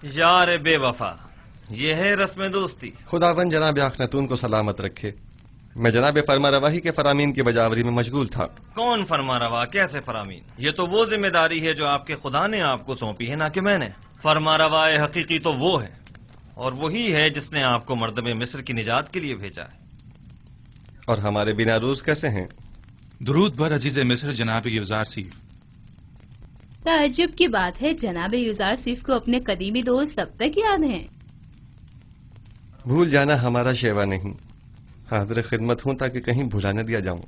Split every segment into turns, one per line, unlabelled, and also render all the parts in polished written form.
यार बेवफा, ये है रस्म दोस्ती।
खुदावन जनाब अखनतून को सलामत रखे। मैं जनाब फरमा रवाही के फरामीन की बजावरी में मशगूल था।
कौन फरमा रवा, कैसे फरामीन? ये तो वो जिम्मेदारी है जो आपके खुदा ने आपको सौंपी है, ना कि मैंने। फरमा रवाए हकीकी तो वो है, और वही है जिसने आपको मर्दमे मिस्र की निजात के लिए भेजा है।
और हमारे बिना रूज कैसे हैं?
दुरूद बर अजीज मिस्र जनाब यूजार सीफ।
ताज्जुब की बात है, जनाब यूजार सीफ को अपने कदीमी दोस्त अब तक याद हैं।
भूल जाना हमारा शेवा नहीं, हाजिर खिदमत हूं ताकि कहीं भुला न दिया जाऊं।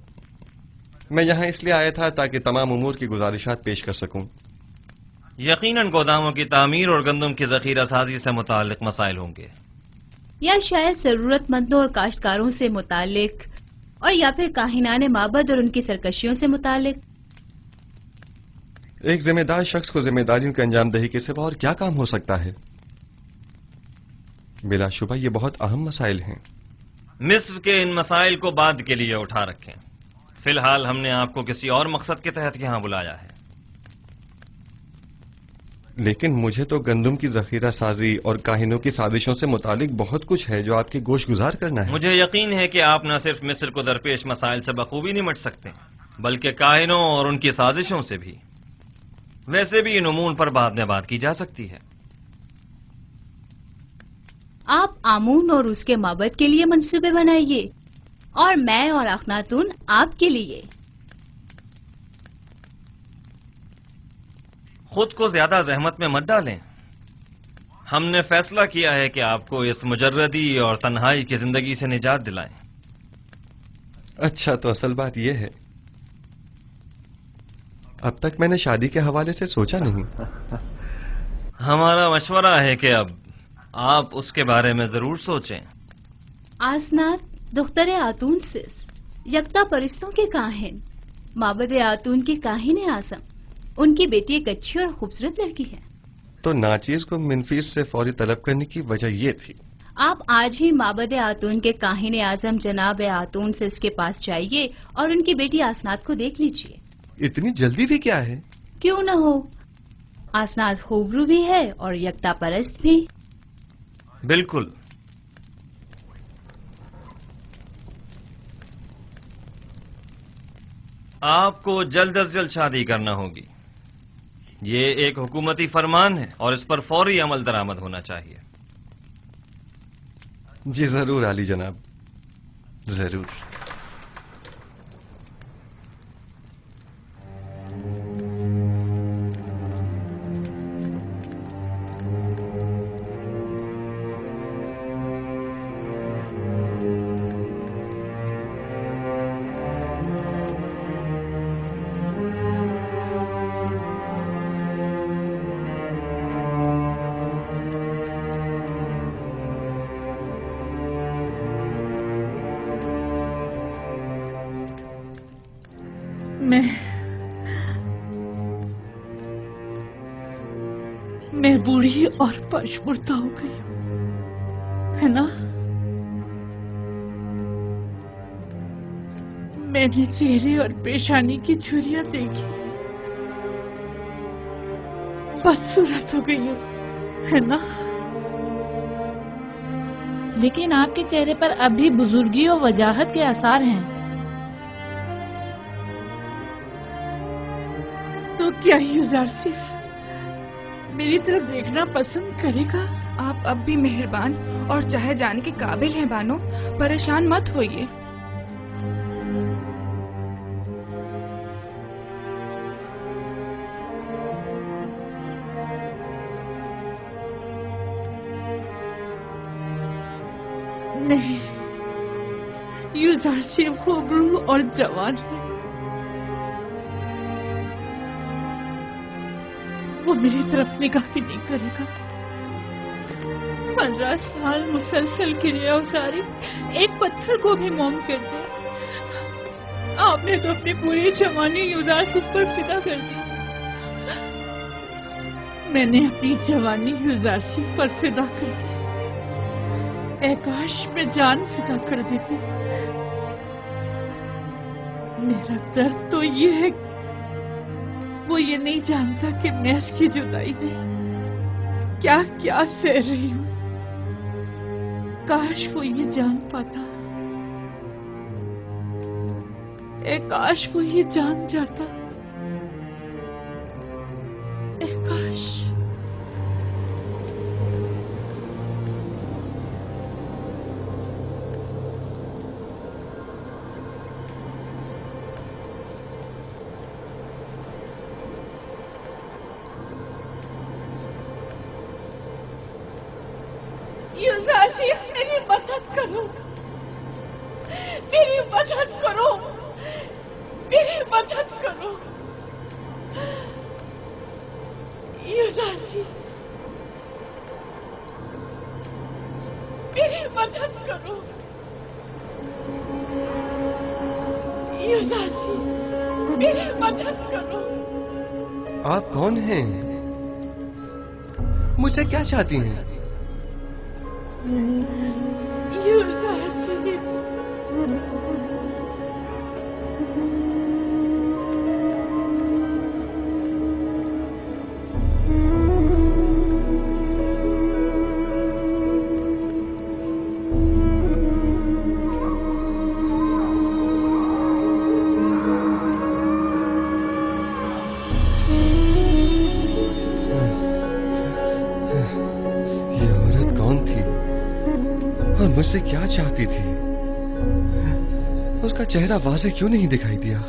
मैं यहाँ इसलिए आया था ताकि तमाम उमूर की गुजारिशात पेश कर सकूं।
यकीनन गोदामों की तामीर और गंदम की जखीरा साजी से मुताल्लिक मसाइल होंगे,
या शायद जरूरतमंदों और काश्तकारों से मुतालिक, और या फिर काहिनाने माबद और उनकी सरकशियों से मुतालिक।
एक जिम्मेदार शख्स को जिम्मेदारियों की अंजामदही के सिवा और क्या काम हो सकता है? बिलाशुबा ये बहुत अहम मसाइल हैं।
मिस्र के इन मसाइल को बाद के लिए उठा रखें। फिलहाल हमने आपको किसी और मकसद के तहत यहाँ बुलाया है।
लेकिन मुझे तो गंदम की जखीरा साजी और काहिनों की साजिशों से मुतालिक बहुत कुछ है जो आपकी गोश गुजार करना है।
मुझे यकीन है कि आप न सिर्फ मिस्र को दरपेश मसाइल से बखूबी निमट सकते, बल्कि काहिनों और उनकी साजिशों से भी। वैसे भी इन उमून पर बाद में बात की जा सकती है।
आप आमून और उसके माबद के लिए मंसूबे बनाइए, और मैं और अखनातून आपके लिए।
खुद को ज्यादा जहमत में मत डालें। हमने फैसला किया है कि आपको इस मुजर्रदी और तन्हाई की जिंदगी से निजात दिलाएं।
अच्छा, तो असल बात यह है, अब तक मैंने शादी के हवाले से सोचा नहीं।
हमारा मशवरा है कि अब आप उसके बारे में जरूर सोचें।
आसनात दुख्तर आतून सिस, यकता परिस्तों के काहिन, माबद आतून की काहिन आजम। उनकी बेटी एक अच्छी और खूबसूरत लड़की है।
तो नाचीज को मिनफीस से फौरी तलब करने की वजह ये थी।
आप आज ही माबद आतून के काहिन आजम जनाब आतून से इसके पास जाइए और उनकी बेटी आसनात को देख लीजिए।
इतनी जल्दी भी क्या है?
क्यों न हो, आसनात खूबरू भी है और यकता परस्त भी।
बिल्कुल। आपको जल्द अज जल्द शादी करना होगी। ये एक हुकूमती फरमान है और इस पर फौरी अमल दरामद होना चाहिए।
जी जरूर आली जनाब, जरूर।
मैं बूढ़ी और पशमुर्दा हो गई हूं, है ना? मैंने चेहरे और पेशानी की झुर्रियां देखी, बदसूरत हो गई हूं, है ना?
लेकिन आपके चेहरे पर अब भी बुजुर्गी और वजाहत के आसार हैं।
तो क्या यूजारसिफ मेरी तरफ देखना पसंद करेगा?
आप अब भी मेहरबान और चाहे जाने के काबिल हैं बानो, परेशान मत होइए।
नहीं, यूजारसिफ खूबरू और जवान है। वो मेरी तरफ निगाह भी नहीं करेगा। 15 साल मुसलसल क्रिया उसारी एक पत्थर को भी मोम कर दिया। आपने तो अपनी पूरी जवानी यूजारसिफ पर फिदा कर दी। मैंने अपनी जवानी यूजारसिफ पर फिदा कर दी। काश में जान फिदा कर देती। मेरा दर्द तो ये है, वो ये नहीं जानता कि मैं इसकी जुदाई में क्या क्या सह रही हूँ। काश वो ये जान पाता, काश वो ये जान जाता, काश। युवराजी, मेरी मदद करो, मेरी मदद करो, मेरी मदद करो। युवराजी, मेरी मदद करो। युवराजी, मेरी मदद करो।
आप कौन हैं? मुझसे क्या चाहती हैं?
युवराजी,
और मुझसे क्या चाहती थी? उसका चेहरा वाज़ेह क्यों नहीं दिखाई दिया?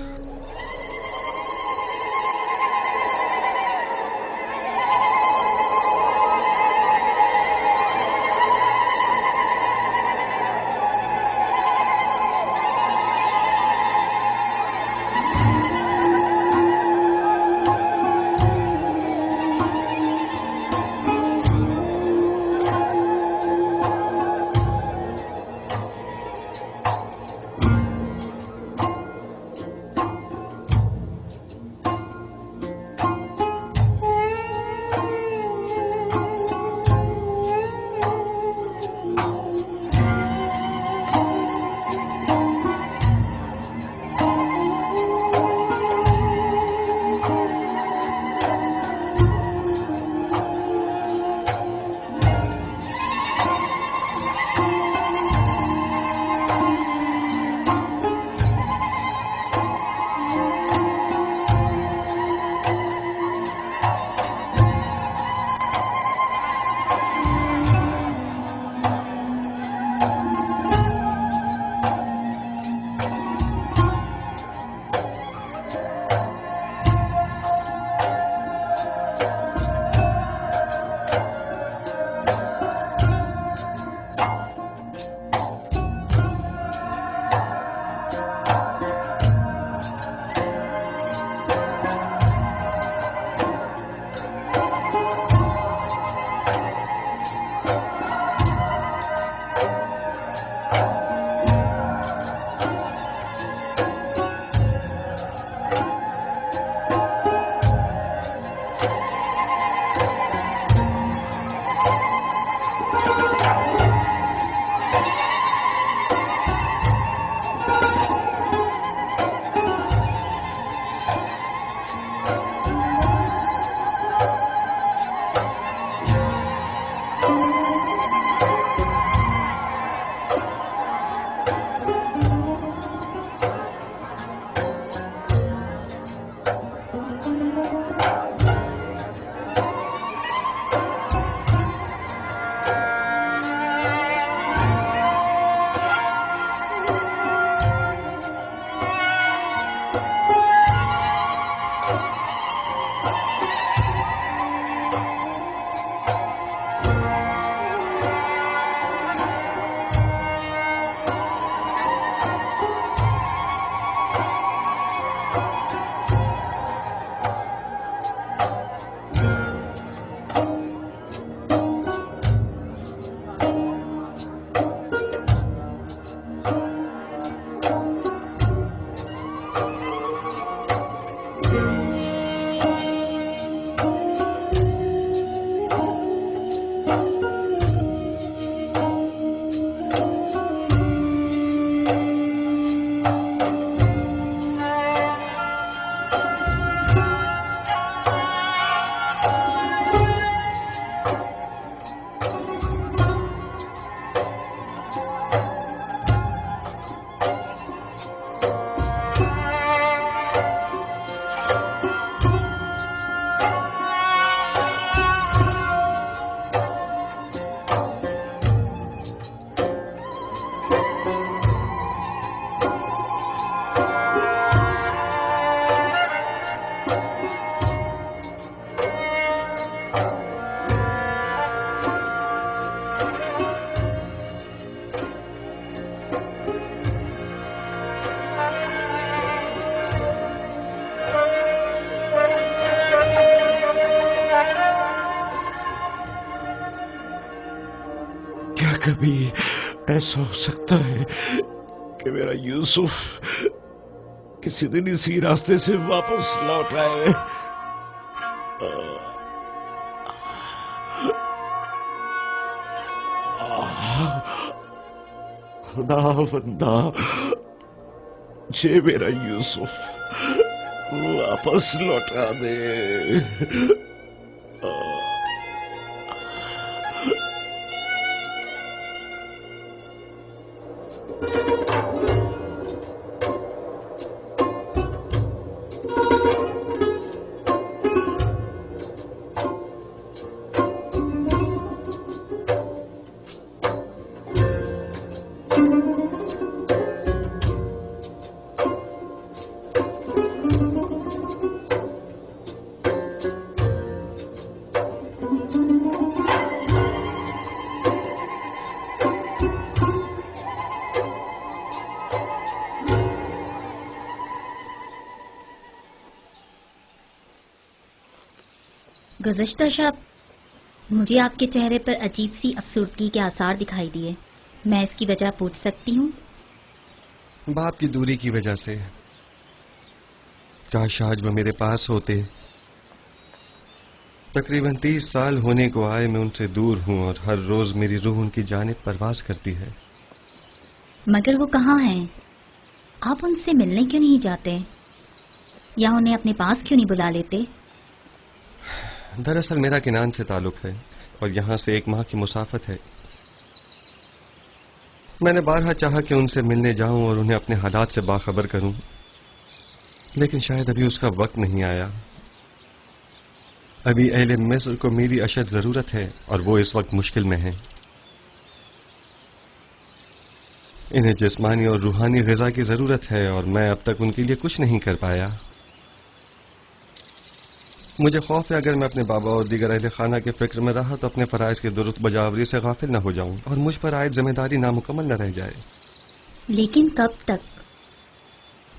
कभी ऐसा हो सकता है कि मेरा यूसुफ किसी दिन इसी रास्ते से वापस लौट आए। खुदावंदा, जे मेरा यूसुफ वापस लौटा दे।
गुज़श्ता शब मुझे आपके चेहरे पर अजीब सी अफसुर्दगी के आसार दिखाई दिए। मैं इसकी वजह पूछ सकती हूँ?
बाप की दूरी की वजह से। काश आज वो मेरे पास होते। तकरीबन 30 साल होने को आए मैं उनसे दूर हूँ और हर रोज मेरी रूह उनकी जानिब परवाज करती है।
मगर वो कहाँ हैं? आप उनसे मिलने क्यों नहीं जाते या उन्हें अपने पास क्यों नहीं बुला लेते?
दरअसल मेरा किनान से ताल्लुक है और यहाँ से 1 माह की मुसाफत है। मैंने बारहा चाहा कि उनसे मिलने जाऊं और उन्हें अपने हालात से बाखबर करूं, लेकिन शायद अभी उसका वक्त नहीं आया। अभी अहले मिस्र को मेरी अशद जरूरत है और वो इस वक्त मुश्किल में हैं। इन्हें जिस्मानी और रूहानी ग़िज़ा की जरूरत है और मैं अब तक उनके लिए कुछ नहीं कर पाया। मुझे खौफ है अगर मैं अपने बाबा और दीगर अहले खाना के फिक्र में रहा तो अपने फराइज के दुरुस्त बजावरी से गाफिल न हो जाऊं और मुझ पर आयद जिम्मेदारी नामुकम्मल न रह जाए।
लेकिन कब तक?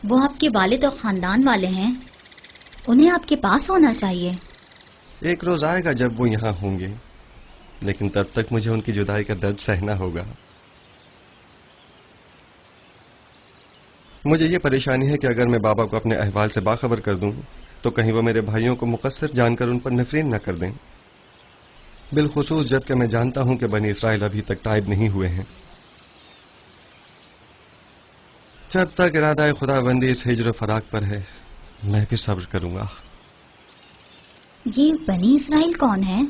वो आपके वालिद और खानदान वाले हैं, उन्हें आपके पास होना चाहिए।
एक रोज आएगा जब वो यहाँ होंगे, लेकिन तब तक मुझे उनकी जुदाई का दर्द सहना होगा। मुझे ये परेशानी है कि अगर मैं बाबा को अपने अहवाल से बाखबर कर दूं तो कहीं वो मेरे भाइयों को मुकस्सिर जानकर उन पर नफरीन न कर दें, बिलखुसूस जबकि मैं जानता हूं कि बनी इसराइल अभी तक ताइब नहीं हुए हैं। जब तक इरादा खुदाबंदी इस हिज्र फराक पर है मैं भी सब्र करूंगा।
ये बनी इसराइल कौन है?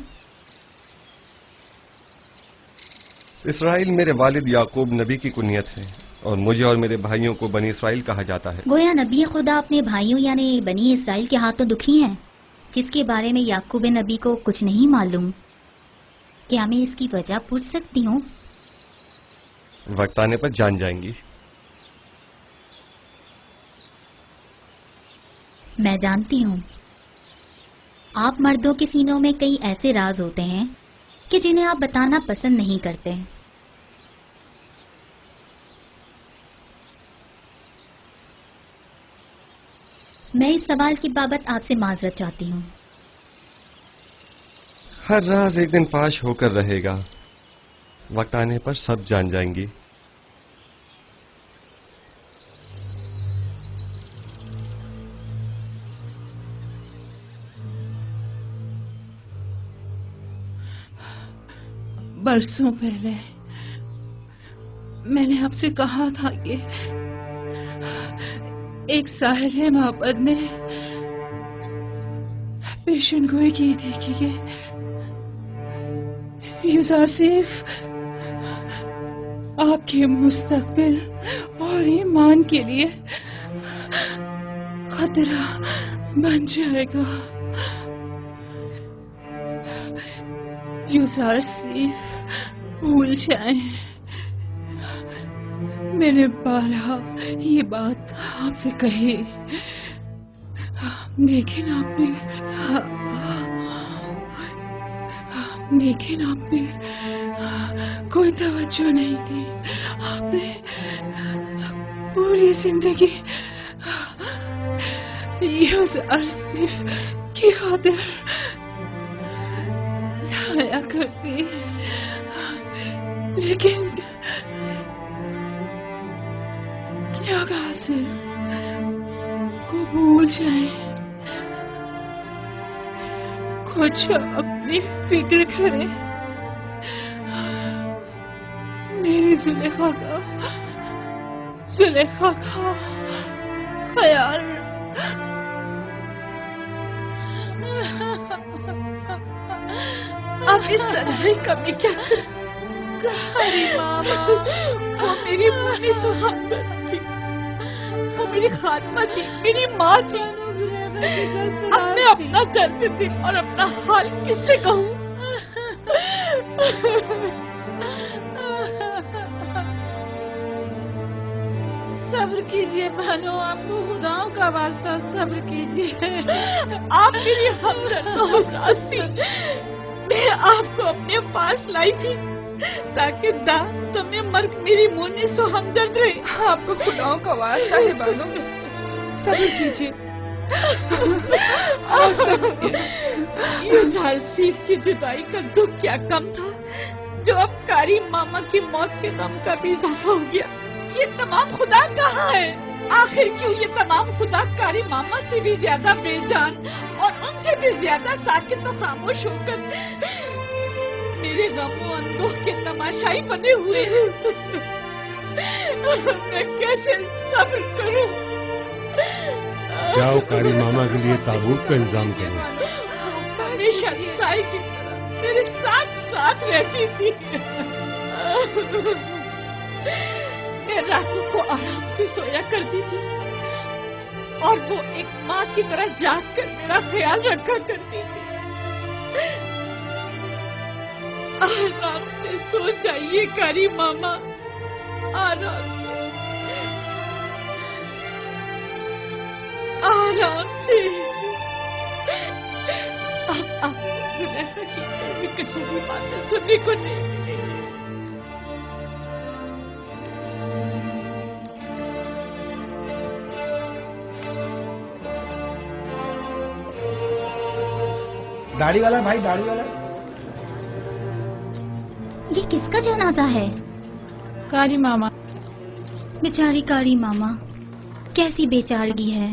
इसराइल मेरे वालिद याकूब नबी की कुनियत है और मुझे और मेरे भाइयों को बनी इसराइल कहा जाता है।
गोया नबी खुदा अपने भाइयों यानी बनी इसराइल के हाथों दुखी हैं, जिसके बारे में याकूब नबी को कुछ नहीं मालूम। क्या मैं इसकी वजह पूछ सकती हूँ?
वक्त आने पर जान जाएंगी।
मैं जानती हूँ आप मर्दों के सीनों में कई ऐसे राज होते हैं कि जिन्हें आप बताना पसंद नहीं करते। मैं इस सवाल की बाबत आपसे माजरत चाहती हूँ।
हर राज एक दिन फाश होकर रहेगा, वक्त आने पर सब जान जाएंगी।
बरसों पहले मैंने आपसे कहा था कि एक साहिर मोहब्बत ने पेशन गोई की थी कि यूसुफ आपके मुस्तकबिल और ईमान के लिए खतरा बन जाएगा। यूसुफ भूल जाए, मैंने बारहा ये बात आपसे कही, लेकिन आपने कोई तवज्जो नहीं दी। आपने पूरी जिंदगी यूसुफ की खातिर जाया करती। लेकिन क्या कासिर को भूल जाए, कुछ अपनी फिक्र करे, मेरी जुलेखा का ख्याल। अब इस तरह कभी क्या अरे मामा, वो मेरी मुन्नी सुहागन थी, वो मेरी खात्मा थी, मेरी माँ थी। अब मैं अपना करती थी और अपना हाल किससे कहूँ?
सब्र कीजिए बहनों, आपको खुदाओं का वास्ता सब्र कीजिए।
आप मेरी हमदर्द और उदासी, मैं आपको अपने पास लाई थी ताकि दांत समय मर्ग मेरी मुन्नी सो हमदर्द रहे।
आपको खुदाओं का वास्ता है बानो, सब्र कीजिए।
युजार सीफ की जुदाई का दुख क्या कम था जो अब कारी मामा की मौत के गम का भी इजाफा हो गया। ये तमाम खुदा कहाँ है? आखिर क्यों ये तमाम खुदा कारी मामा से भी ज्यादा बेजान और उनसे भी ज्यादा साकित तो खामोश होकर मेरे गमों अंदोह के तमाशाई बने हुए हैं। मैं कैसे सब्र करूं?
जाओ कारी मामा के लिए ताबूत का इंतजाम करो।
हमेशा साई की तरह मेरे साथ साथ रहती थी। मैं रातों को आराम से सोया करती थी और वो एक माँ की तरह जाग कर मेरा ख्याल रखा करती थी। आराम से सो जाइए कारी मामा, आराम से, आराम से। अब जुलेखा की कभी किसी भी बातें सुनने को नहीं मिलेगी।
दाढ़ी वाला भाई, दाढ़ी वाला।
ये किसका जनाजा है?
कारी मामा।
बेचारी कारी मामा, कैसी बेचारगी है।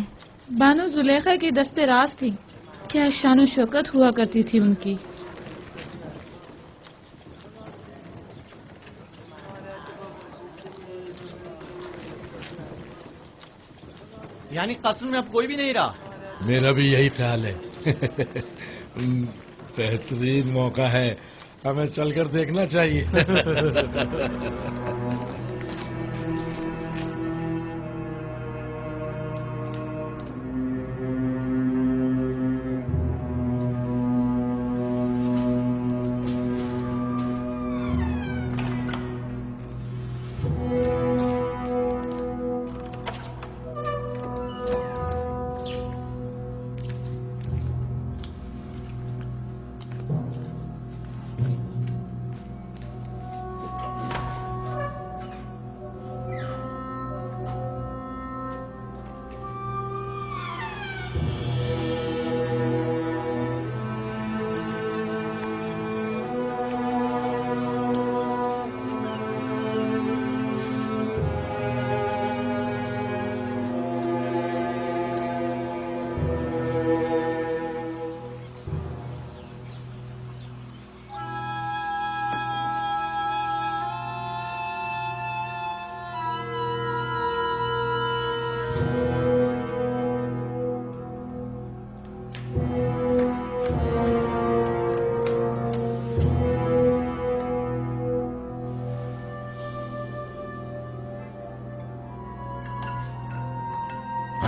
बानो जुलेखा की दस्ते राज थी, क्या शान शौकत हुआ करती थी उनकी।
यानी कस्र में अब कोई भी नहीं रहा?
मेरा भी यही ख्याल है। बेहतरीन मौका है, हमें चलकर देखना चाहिए।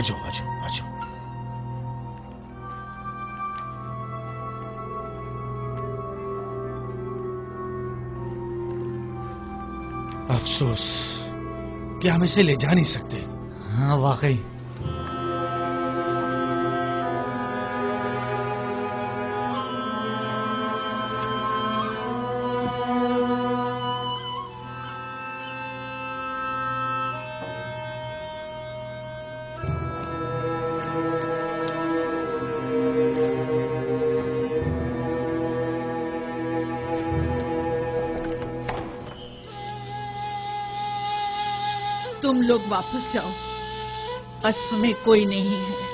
आजो आजो आजो। अफसोस कि हम इसे ले जा नहीं सकते।
हाँ वाकई।
तुम लोग वापस जाओ, कस्र में कोई नहीं है।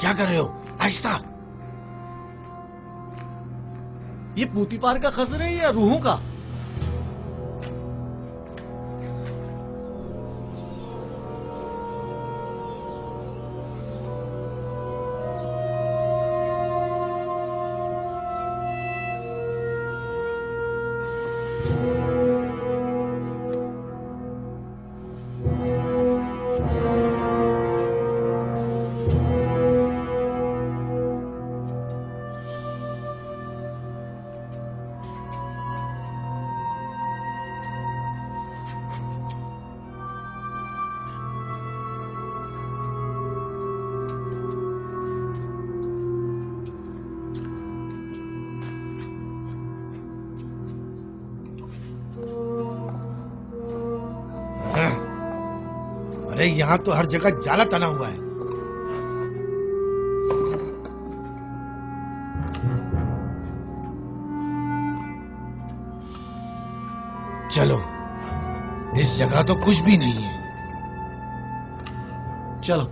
क्या कर रहे हो? आहिस्ता।
ये पूतीपार का खजर है या रूहों का?
अरे यहाँ तो हर जगह जाला तना हुआ है। चलो, इस जगह तो कुछ भी नहीं है।
चलो।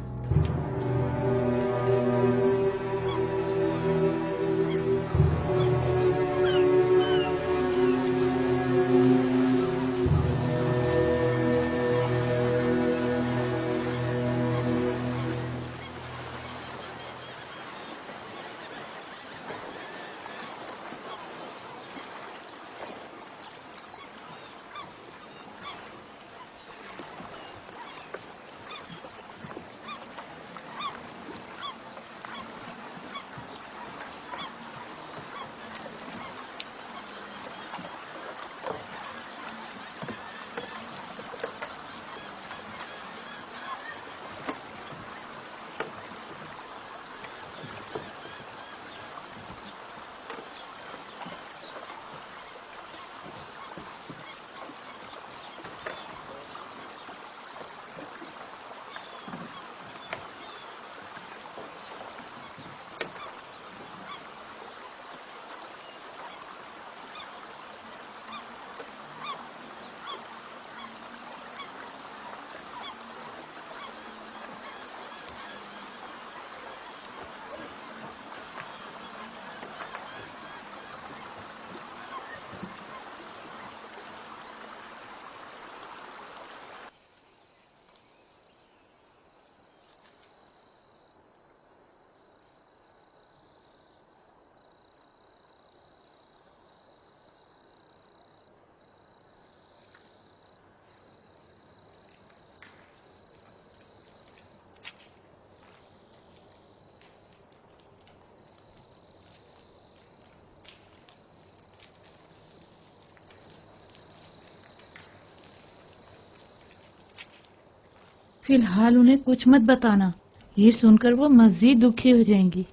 फिलहाल उन्हें कुछ मत बताना, ये सुनकर वो मजीद दुखी हो जाएंगी।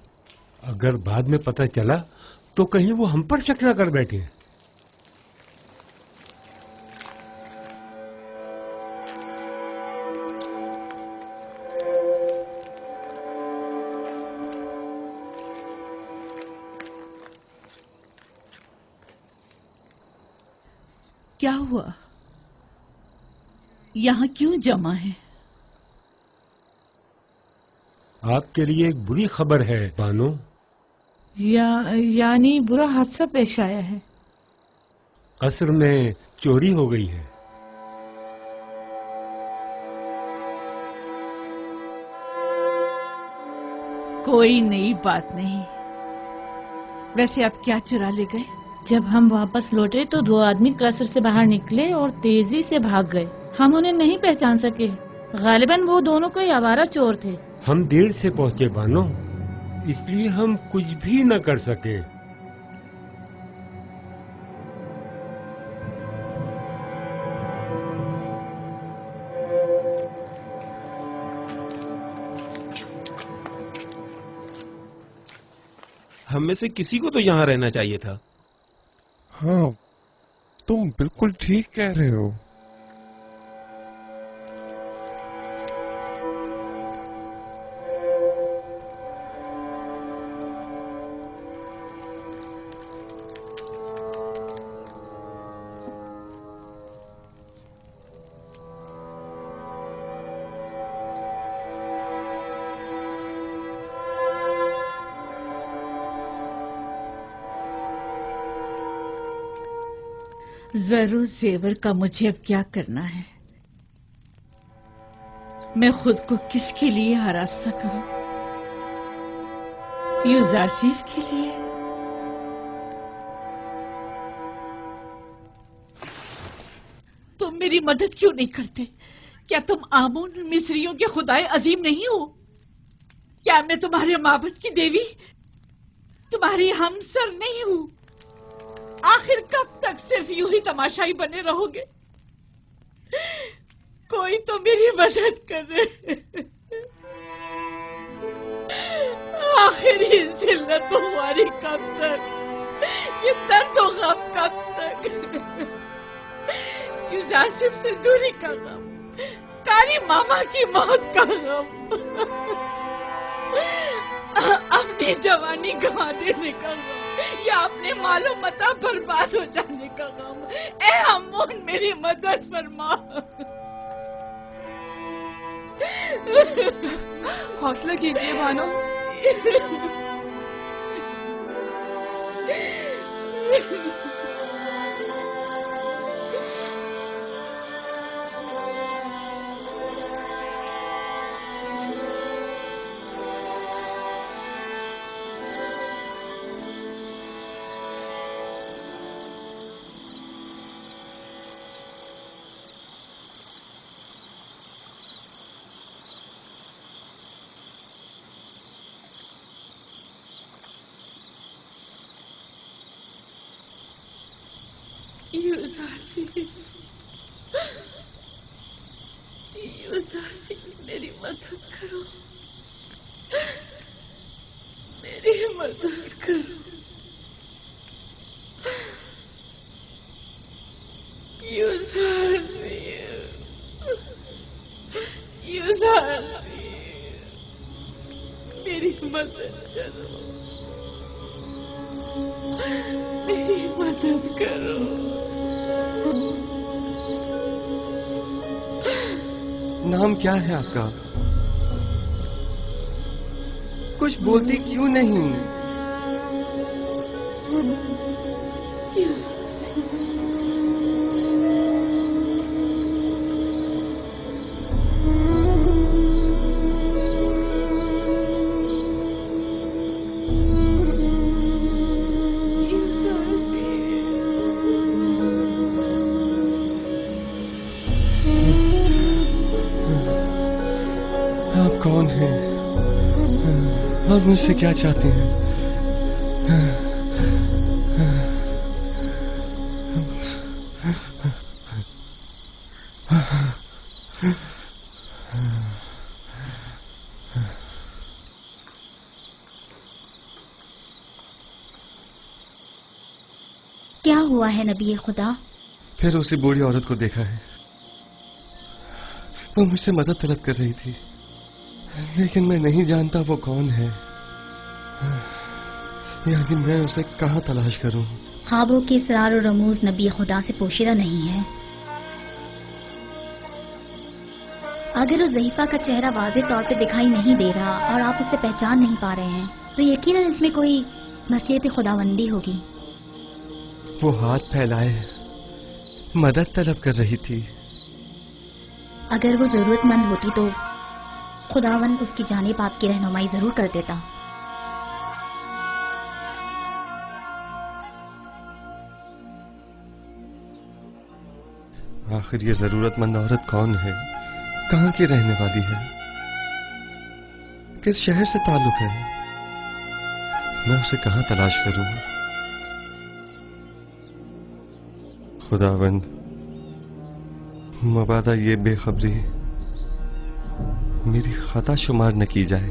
अगर बाद में पता चला तो कहीं वो हम पर शक न कर बैठे।
क्या हुआ? यहाँ क्यों जमा है?
आपके लिए एक बुरी खबर है बानो।
यानी बुरा हादसा पेश आया है।
कसर में चोरी हो गई है।
कोई नई बात नहीं। वैसे आप क्या चुरा ले गए?
जब हम वापस लौटे तो 2 आदमी कसर से बाहर निकले और तेजी से भाग गए। हम उन्हें नहीं पहचान सके। गालिबन वो दोनों कोई आवारा चोर थे।
हम देर से पहुंचे बानो, इसलिए हम कुछ भी न कर सके।
हम में से किसी को तो यहाँ रहना चाहिए था।
हाँ, तुम बिल्कुल ठीक कह रहे हो।
जरूर जेवर का मुझे अब क्या करना है। मैं खुद को किसके लिए आरास्ता करूं? यूजारसीस के लिए? तुम मेरी मदद क्यों नहीं करते? क्या तुम आमून मिस्रियों के खुदाए अजीम नहीं हो? क्या मैं तुम्हारे माबद की देवी, तुम्हारी हमसर नहीं हूं? आखिर कब तक सिर्फ यूं ही तमाशाई बने रहोगे? कोई तो मेरी मदद करे। आखिर ये जिल्लत हमारी कब तक, ये दर्द और गम कब तक? यूजासिफ से दूरी का गम, कारी मामा की मौत का गम, अपनी जवानी गंवा देने का गम, या अपने मालो मता बर्बाद हो जाने का गम। ए अम्मोन, मेरी मदद फरमा।
हौसला कीजिए बानो।
मेरी मदद करो, मेरी मदद करो। मेरी मदद करो, मेरी मदद करो।
नाम क्या है आपका? कुछ बोलती क्यों नहीं? कौन है और मुझसे क्या चाहते हैं?
क्या हुआ है नबी खुदा?
फिर उसी बूढ़ी औरत को देखा है। वो मुझसे मदद तलब कर रही थी, लेकिन मैं नहीं जानता वो कौन है। यानी मैं उसे कहाँ तलाश करूं?
ख्वाबों के इसरार और रमूज नबी खुदा से पोशीदा नहीं है। अगर उस ज़हीफा का चेहरा वाज़ेह तौर पे दिखाई नहीं दे रहा और आप उसे पहचान नहीं पा रहे हैं, तो यकीनन इसमें कोई मसीहत खुदावंदी होगी।
वो हाथ फैलाए मदद तलब कर रही थी।
अगर वो जरूरतमंद होती तो खुदावन उसकी जानिब आपकी रहनुमाई जरूर कर देता।
आखिर ये जरूरतमंद औरत कौन है, कहाँ की रहने वाली है, किस शहर से ताल्लुक है? मैं उसे कहाँ तलाश करूं? खुदावंद, मबादा ये बेखबरी मेरी खता शुमार न की जाए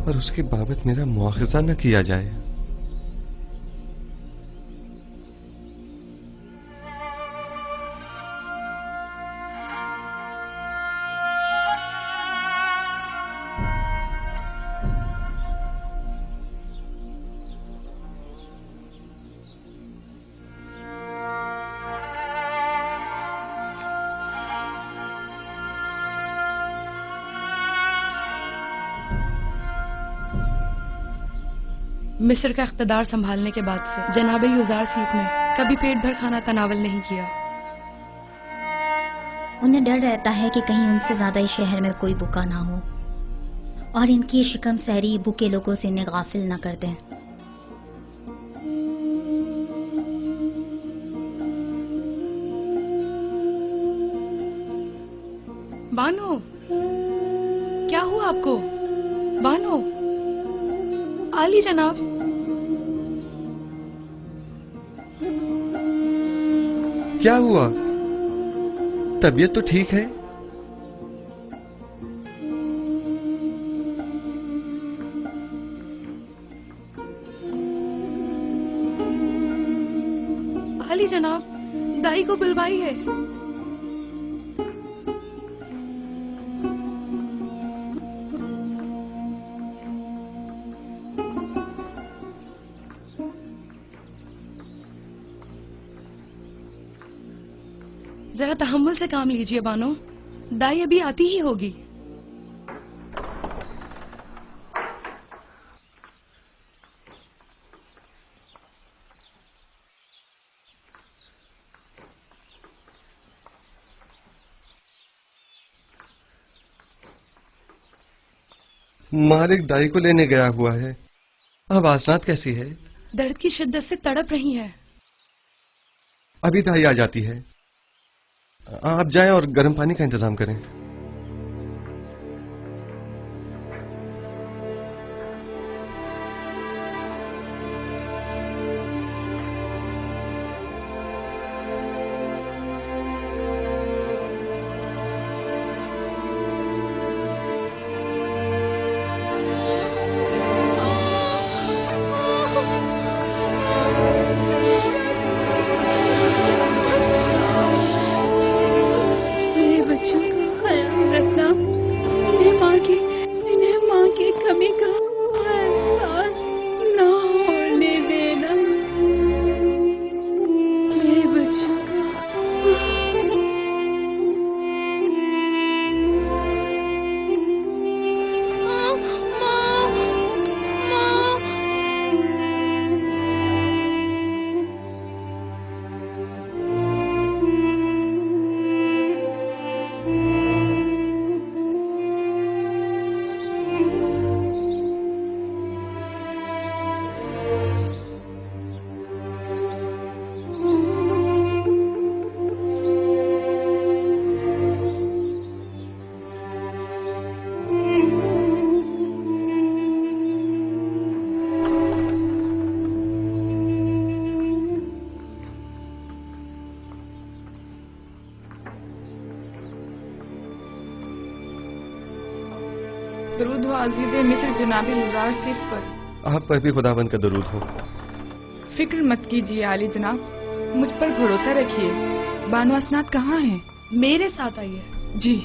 और उसके बाबत मेरा मुआखजा न किया जाए।
मिस्र का इख्तिदार संभालने के बाद से जनाब युजार सीफ ने कभी पेट भर खाना तनावल नहीं किया।
उन्हें डर रहता है कि कहीं उनसे ज्यादा इस शहर में कोई भूखा ना हो और इनकी शिकम सहरी भूखे लोगों से इन्हें गाफिल न कर दें।
बानो, क्या हुआ आपको? बानो, आली जनाब।
क्या हुआ? तबीयत तो ठीक है?
आली जनाब, दाई को बुलवाई है। जरा तहम्मुल से काम लीजिए बानो, दाई अभी आती ही होगी।
मालिक दाई को लेने गया हुआ है। अब आसनात कैसी है?
दर्द की शिद्दत से तड़प रही है।
अभी दाई आ जाती है। आप जाएं और गर्म पानी का इंतजाम करें।
दरूद हो अज़ीज़े मिस्र जनाब युजार सीफ पर।
आप पर भी खुदावंद का दरूद हो।
फिक्र मत कीजिए आली जनाब, मुझ पर भरोसा रखिए। बानो असनाद कहाँ हैं? मेरे साथ आइए। जी।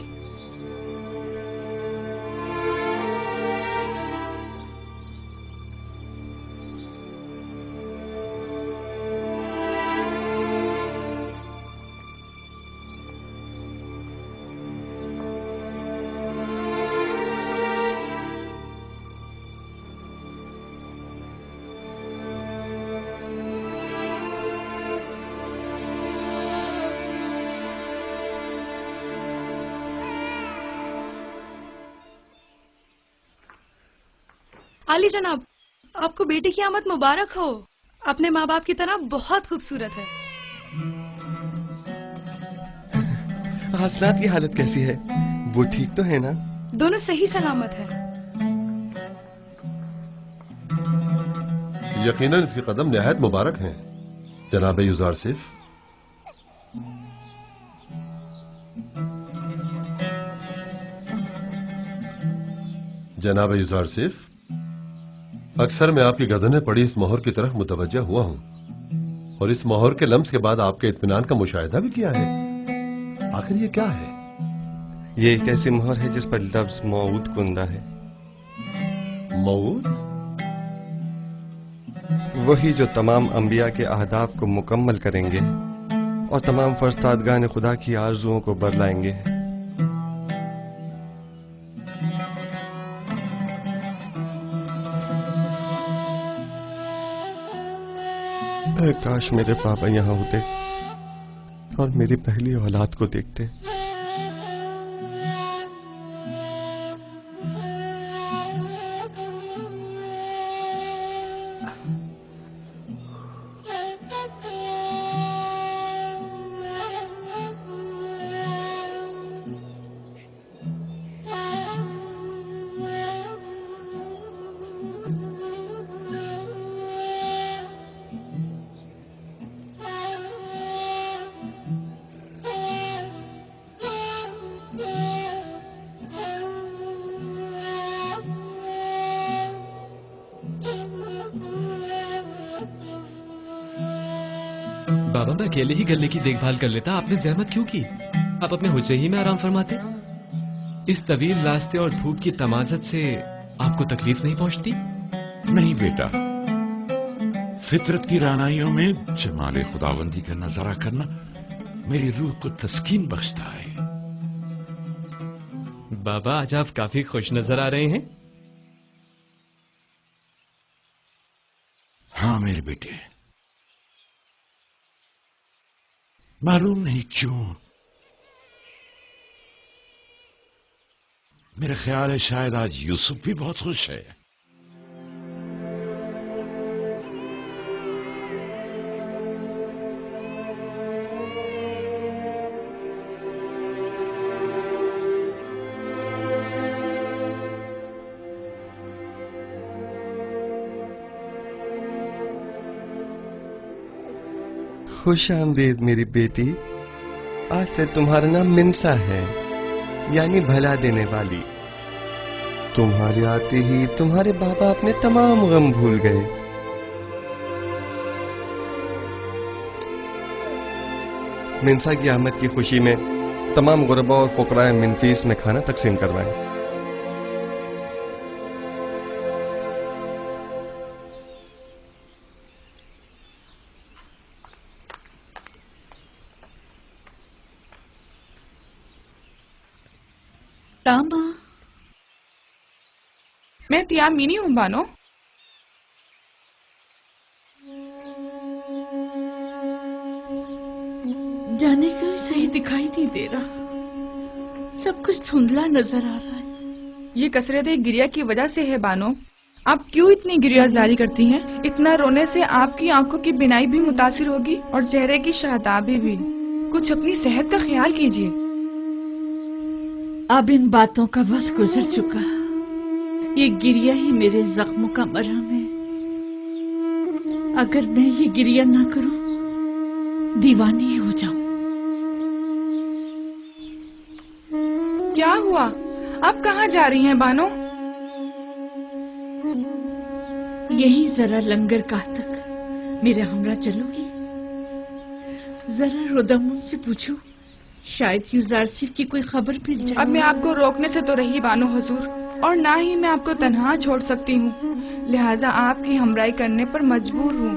आली जनाब, आपको बेटी की आमद मुबारक हो। अपने माँ बाप की तरह बहुत खूबसूरत है।
हासनात की हालत कैसी है? वो ठीक तो है ना?
दोनों सही सलामत है।
यकीनन इसके कदम निहायत मुबारक हैं, जनाब युजारसिफ। जनाब युजारसिफ, अक्सर मैं आपकी गर्दन में पड़ी इस मोहर की तरफ मुतवज्जा हुआ हूं और इस मोहर के लम्स के बाद आपके इत्मीनान का मुशाहिदा भी किया है। आखिर ये क्या है?
ये एक ऐसी मोहर है जिस पर लफ्ज मौऊद कुंदा है।
मौऊद?
वही जो तमाम अंबिया के अहदाफ को मुकम्मल करेंगे और तमाम फरिश्तादगान खुदा की आरजुओं को बरलाएंगे। काश मेरे पापा यहाँ होते और मेरी पहली औलाद को देखते।
बाबा, मैं अकेले ही गले की देखभाल कर लेता, आपने जहमत क्यों की? आप अपने हुज्जे ही में आराम फरमाते। इस तवील रास्ते और धूप की तमाजत से आपको तकलीफ नहीं पहुंचती?
नहीं बेटा, फितरत की रानाइयों में जमाले खुदाबंदी का नजारा करना मेरी रूह को तस्कीन बख्शता है।
बाबा, आज आप काफी खुश नजर आ रहे हैं।
हाँ मेरे बेटे, मालूम नहीं क्यों मेरा ख्याल है शायद आज यूसुफ भी बहुत खुश है।
खुश आमदीद मेरी बेटी। आज से तुम्हारा नाम मिनसा है, यानी भला देने वाली। तुम्हारे आते ही तुम्हारे बाबा अपने तमाम गम भूल गए। मिनसा की आमद की खुशी में तमाम गुरबा और फुकराए मिनफीस में खाना तकसीम करवाएं।
तांबा, मैं तियामीनी हूँ बानो।
जाने क्यों सही दिखाई नहीं दे रहा, सब कुछ धुंधला नजर आ रहा है।
ये कसरत गिरिया की वजह से है बानो। आप क्यों इतनी गिरिया जारी करती हैं? इतना रोने से आपकी आंखों की बिनाई भी मुतासिर होगी और चेहरे की शादाबी भी। कुछ अपनी सेहत का ख्याल कीजिए।
अब इन बातों का वक्त गुजर चुका, ये गिरिया ही मेरे जख्मों का मरहम है। अगर मैं ये गिरिया ना करूं, दीवानी हो जाऊं।
क्या हुआ? आप कहाँ जा रही हैं बानो?
यही जरा लंगर गाह तक मेरे हमरा चलोगी? जरा रुदमुन से पूछूं, शायद युजारसिफ की कोई खबर मिल जाए।
अब मैं आपको रोकने से तो रही बानो हुजूर, और ना ही मैं आपको तन्हा छोड़ सकती हूँ, लिहाजा आपकी हमराही करने पर मजबूर हूँ।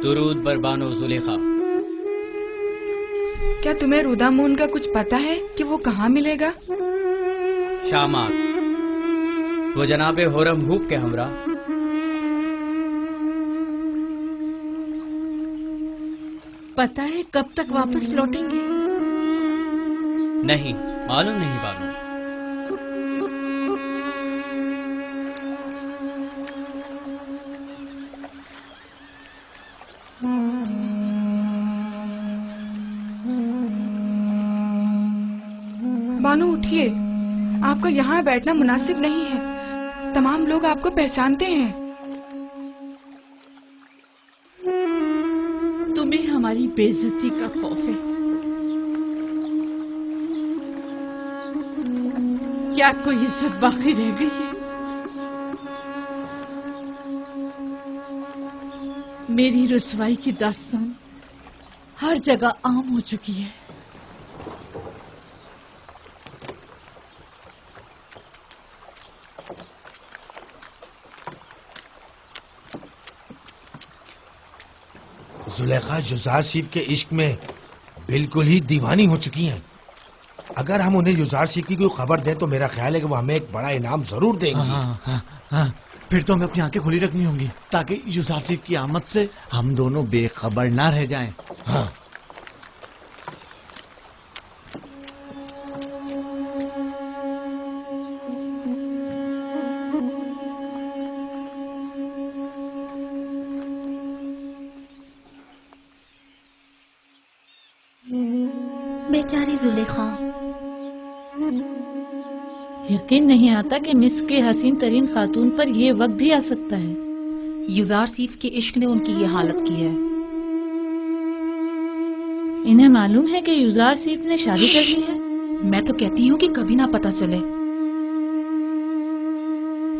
दुरूद बर बानो जुलेखा।
क्या तुम्हें रुदामून का कुछ पता है कि वो कहाँ मिलेगा?
शामात, वो जनाबे होरम हूब के हमरा।
पता है कब तक वापस लौटेंगे?
नहीं, मालूम नहीं बानो।
बानो उठिए, आपका यहाँ बैठना मुनासिब नहीं है। तमाम लोग आपको पहचानते हैं।
तुम्हें हमारी बेइज्जती का खौफ है? क्या कोई इज्जत बाकी रह गई है? मेरी रुसवाई की दास्तान हर जगह आम हो चुकी है।
जुलेखा युजारशीफ के इश्क में बिल्कुल ही दीवानी हो चुकी हैं। अगर हम उन्हें युजारशीफ की कोई खबर दें तो मेरा ख्याल है कि वो हमें एक बड़ा इनाम जरूर देंगे।
हाँ, फिर तो हमें अपनी आंखें खुली रखनी होंगी ताकि युजारशीफ की आमद से हम दोनों बेखबर ना रह जाएं।
हाँ।
बेचारी जुलेखा।
यकीन नहीं आता कि मिस्र के हसीन तरीन खातून पर यह वक्त भी आ सकता है।
युजारशीफ के इश्क ने उनकी ये हालत की है।
इन्हें मालूम है कि युजारशीफ ने शादी कर ली है?
मैं तो कहती हूँ कि कभी ना पता चले,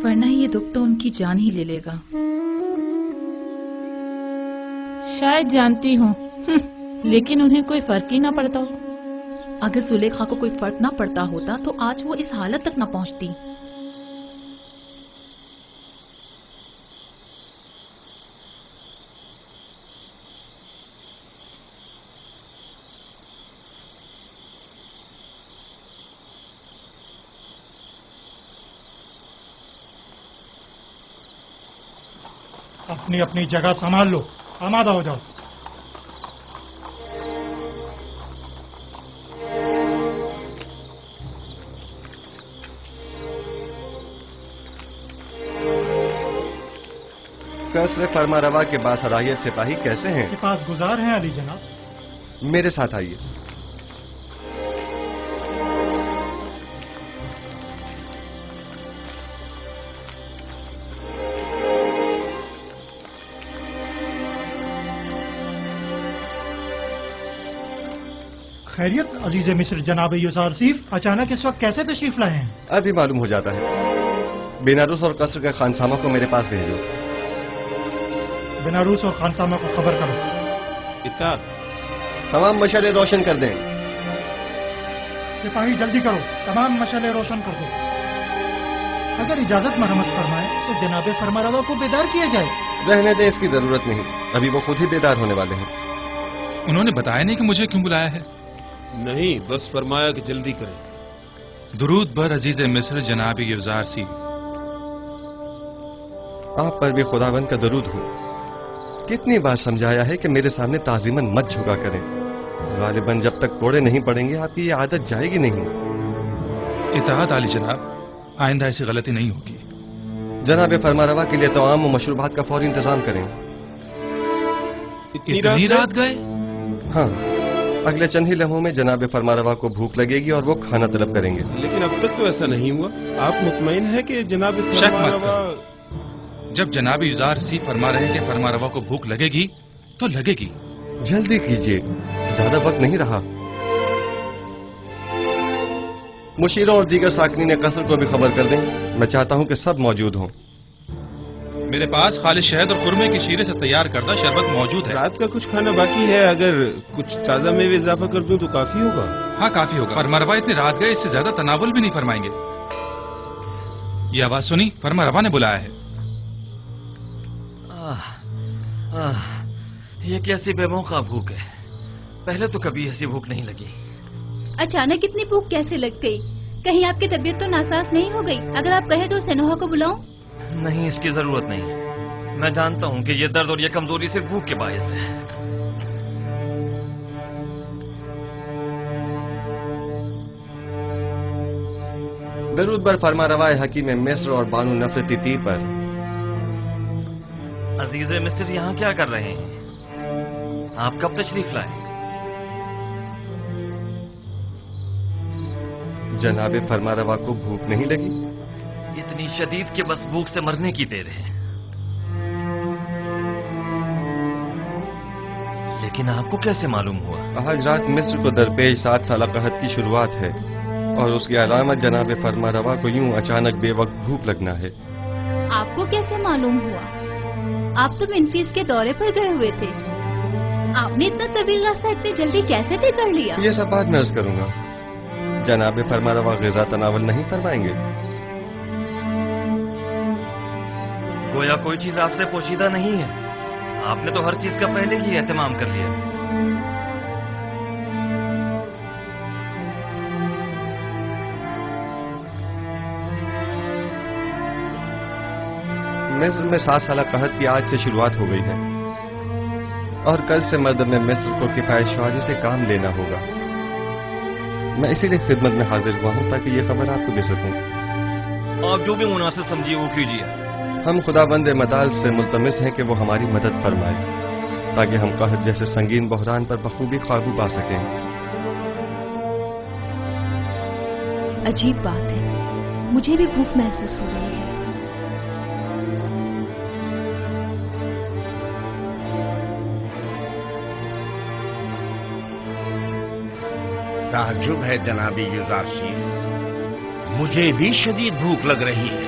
वरना ये दुख तो उनकी जान ही ले लेगा।
शायद जानती हूँ, लेकिन उन्हें कोई फर्क ही ना पड़ता हो।
अगर जुलेखा को कोई फर्क ना पड़ता होता तो आज वो इस हालत तक ना पहुंचती।
अपनी अपनी जगह संभाल लो, आमादा हो जाओ।
कसर फरमा रवा के बासलाहियत सिपाही कैसे हैं?
के पास गुजार हैं अली जनाब।
मेरे साथ आइए।
खैरियत अजीज मिस्र जनाब युजारशीफ, अचानक इस वक्त कैसे तशरीफ लाए हैं?
अभी मालूम हो जाता है। बेनारूस और कसर के खानसामा को मेरे पास भेजो।
बेनारूस और खानसामा को खबर करो।
इत्ताद।
तमाम मशाले रोशन कर दें।
सिपाही जल्दी करो, तमाम मशाले रोशन कर दो। अगर इजाजत मरम्मत फरमाए तो जनाब फरमारवा को बेदार किया जाए।
रहने दे, इसकी जरूरत नहीं। अभी वो खुद ही बेदार होने वाले हैं।
उन्होंने बताया नहीं कि मुझे क्यों बुलाया है?
नहीं, बस फरमाया कि जल्दी करें।
दुरूद बर अजीज मिस्र जनाब युजारशीफ।
आप पर भी खुदावंद का दरूद हो। कितनी बार समझाया है कि मेरे सामने ताजीमन मत झुका करें। गालिबन जब तक कोड़े नहीं पड़ेंगे आपकी ये आदत जाएगी नहीं।
इताअत आली जनाब, आइंदा ऐसी गलती नहीं होगी।
जनाब फरमारवा के लिए तमाम मशरूबात का फौरी इंतजाम करें।
इतनी रात गए?
हाँ, अगले चंद ही लम्हों में जनाब फरमारवा को भूख लगेगी और वो खाना तलब करेंगे।
लेकिन अब तक तो ऐसा नहीं हुआ। आप मुतमईन है कि जनाब फरमारवा?
जब जनाब युजारशीफ फरमा रहे हैं कि फरमारवा को भूख लगेगी तो लगेगी।
जल्दी कीजिए, ज्यादा वक्त नहीं रहा। मुशीरों और दीगर साकनीन कसर को भी खबर कर दें। मैं चाहता हूं कि सब मौजूद हों।
मेरे पास खालिश शहद और खुरमे की शीरे से तैयार करदा शरबत मौजूद है।
रात का कुछ खाना बाकी है, अगर कुछ ताजा मेवे इजाफा कर दूं तो काफी होगा।
हाँ, काफी होगा। फरमारवा इतनी रात गए, इससे ज्यादा तनावुल भी नहीं फरमाएंगे। ये आवाज सुनी? फरमारवा ने बुलाया है।
ये कैसी बेमौका भूख है। पहले तो कभी ऐसी भूख नहीं लगी।
अचानक इतनी भूख कैसे लग गई? कहीं आपकी तबीयत तो नासाज नहीं हो गई? अगर आप कहे तो सेनोहा को बुलाऊं?
नहीं, इसकी जरूरत नहीं। मैं जानता हूँ कि ये दर्द और ये कमजोरी सिर्फ भूख के बायस है।
दरूद बर फरमा रवाए हकीम मिस्र और बानू नफरती ती पर।
अजीज मिस्र यहाँ क्या कर रहे हैं? आप कब तशरीफ लाए?
जनाबे फरमारवा को भूख नहीं लगी?
इतनी शदीद के बस भूख से मरने की देर है। लेकिन आपको कैसे मालूम हुआ?
आज रात मिस्र को दरपेश 7 साल कहत की शुरुआत है और उसकी अलामत जनाबे फरमारवा को यूं अचानक बेवक्त भूख लगना है।
आपको कैसे मालूम हुआ? आप तो मिनफीस के दौरे पर गए हुए थे। आपने इतना तवील रास्ता इतनी जल्दी कैसे तय कर लिया?
ये सब बाद में अर्ज करूंगा। जनाबे फरमारवा ग़िज़ा तनावल नहीं फरमाएंगे?
गोया कोई चीज आपसे पोशीदा नहीं है। आपने तो हर चीज का पहले ही एहतमाम कर लिया।
मिस्र में 7 साल कहत की आज से शुरुआत हो गई है और कल से मर्द में मिस्र को किफायतशाही से काम लेना होगा। मैं इसीलिए खिदमत में हाजिर हुआ हूँ ताकि ये खबर आपको दे सकूं।
आप जो भी मुनासिब समझिए वो कीजिए।
हम खुदाबंद मताल से मुल्तमिस हैं कि वो हमारी मदद फरमाए ताकि हम कहत जैसे संगीन बहरान पर बखूबी काबू पा सकें।
अजीब बात है, मुझे भी भूख महसूस हो रही है।
ताज्जुब है जनाबी युज़ारशीफ, मुझे भी शदीद भूख लग रही है।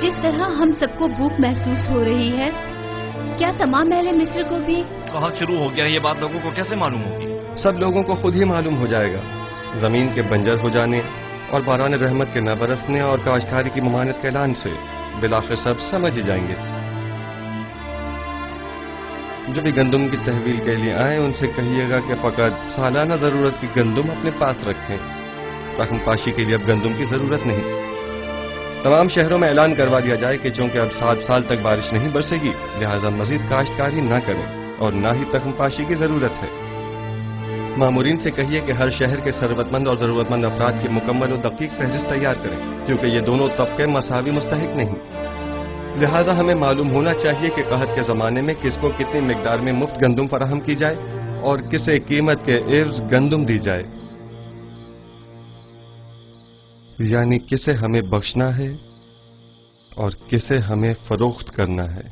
जिस तरह हम सबको भूख महसूस हो रही है, क्या तमाम अहले मिस्र को भी?
कहाँ शुरू हो गया ये बात, लोगों को कैसे मालूम होगी?
सब लोगों को खुद ही मालूम हो जाएगा। जमीन के बंजर हो जाने और बारान रहमत के न बरसने और काश्तकारी की ममानत के ऐलान से बिलाखिर सब समझ ही जाएंगे। जो भी गंदुम की तहवील के लिए आए उनसे कहिएगा कि फकत सालाना जरूरत की गंदुम अपने पास रखें। रकम पाशी के लिए अब गंदुम की जरूरत नहीं। तमाम शहरों में ऐलान करवा दिया जाए कि चूंकि अब 7 साल तक बारिश नहीं बरसेगी, लिहाजा मजीद काश्तकारी न करें और न ही तख्म पाशी की जरूरत है। मामूरीन से कहिए कि हर शहर के सरवतमंद और जरूरतमंद अफराद की मुकम्मल और दकीक फहरिस्त तैयार करें, क्योंकि ये दोनों तबके मसावी मुस्तहिक नहीं। लिहाजा हमें मालूम होना चाहिए कि कहत के जमाने में किसको कितनी मिकदार में मुफ्त गंदुम फराहम की जाए और किसे कीमत के एवज गंदुम दी जाए, यानी किसे हमें बख्शना है और किसे हमें फरोख्त करना है।